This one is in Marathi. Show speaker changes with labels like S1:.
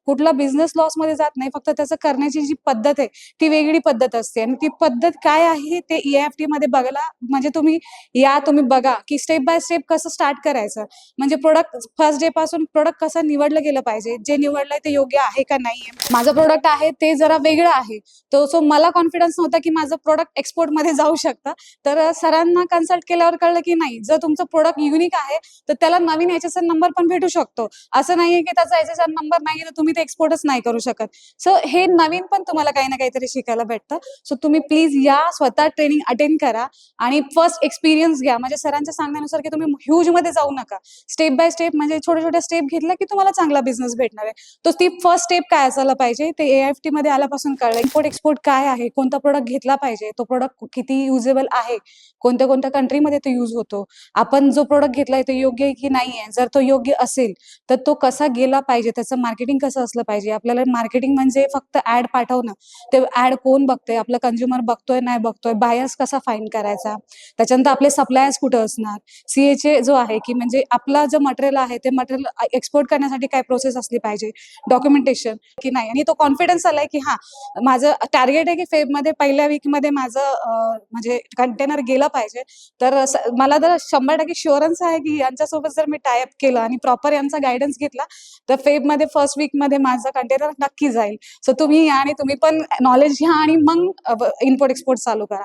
S1: कुठला बिझनेस लॉस मध्ये जात नाही, फक्त त्याचं करण्याची जी पद्धत आहे ती वेगळी पद्धत असते आणि ती पद्धत काय आहे ते EFT मध्ये बघायला म्हणजे तुम्ही बघा की स्टेप बाय स्टेप कसं स्टार्ट करायचं, म्हणजे प्रोडक्ट फर्स्ट डे पासून प्रोडक्ट कसं निवडलं गेलं पाहिजे, जे निवडलंय ते योग्य आहे का नाहीये. माझं प्रोडक्ट आहे ते जरा वेगळं आहे, तो सो मला कॉन्फिडन्स नव्हता की माझं प्रोडक्ट एक्सपोर्ट मध्ये जाऊ शकतं. तर सरांना कन्सल्ट केल्यावर कळलं की नाही, जर तुमचं प्रोडक्ट युनिक आहे तर त्याला नवीन HSN नंबर पण भेटू शकतो. असं नाहीये की त्याचा HSN नंबर नाहीये तर तुम्ही ते एक्सपोर्टच नाही करू शकत. सो हे नवीन पण तुम्हाला काही ना काहीतरी शिकायला भेटतं. सो तुम्ही प्लीज या, स्वतः ट्रेनिंग अटेंड करा आणि फर्स्ट एक्सपिरियन्स घ्या. म्हणजे सरांच्या सांगण्यानुसार की तुम्ही ह्यूज मध्ये जाऊ नका. स्टेप बाय स्टेप म्हणजे छोट्या छोट्या स्टेप घेतल्या की तुम्हाला चांगला बिझनेस भेटणार आहे. तो ती फर्स्ट स्टेप काय असायला पाहिजे ते AFT मध्ये आल्यापासून कळलं. इम्पोर्ट एक्सपोर्ट काय आहे, कोणता प्रोडक्ट घेतला पाहिजे, तो प्रोडक्ट किती युजेबल आहे, कोणत्या कोणत्या कंट्रीमध्ये तो यूज होतो, आपण जो प्रोडक्ट घेतलाय तो योग्य आहे की नाहीये, जर तो योग्य असेल तर तो कसा गेला पाहिजे, त्याचं मार्केटिंग कसं असलं पाहिजे. आपल्याला मार्केटिंग म्हणजे फक्त ऍड पाठवणं, ते ऍड कोण बघतंय, आपला कंझ्युमर बघतोय नाही बघतोय, बायर्स कसा फाईंड करायचा, त्याच्यानंतर आपले सप्लायर्स कुठं असणार, CHA जो आहे की म्हणजे आपला जो मटेरियल आहे ते मटेरियल एक्सपोर्ट करण्यासाठी काय प्रोसेस असली पाहिजे, डॉक्युमेंटेशन की नाही. आणि तो कॉन्फिडन्स आलाय की हा, माझं टार्गेट आहे की फेबमध्ये पहिल्या वीकमध्ये माझं म्हणजे कंटेनर गेला पाहिजे. तर मला जर 100% शुअरन्स आहे की यांच्यासोबत जर मी टायअप केलं आणि प्रॉपर यांचा गायडन्स घेतला तर फेबमध्ये फर्स्ट वीकमध्ये माझा कंटेनर नक्की जाईल. सो तुम्ही या आणि तुम्ही पण नॉलेज घ्या आणि मग इम्पोर्ट एक्सपोर्ट चालू करा.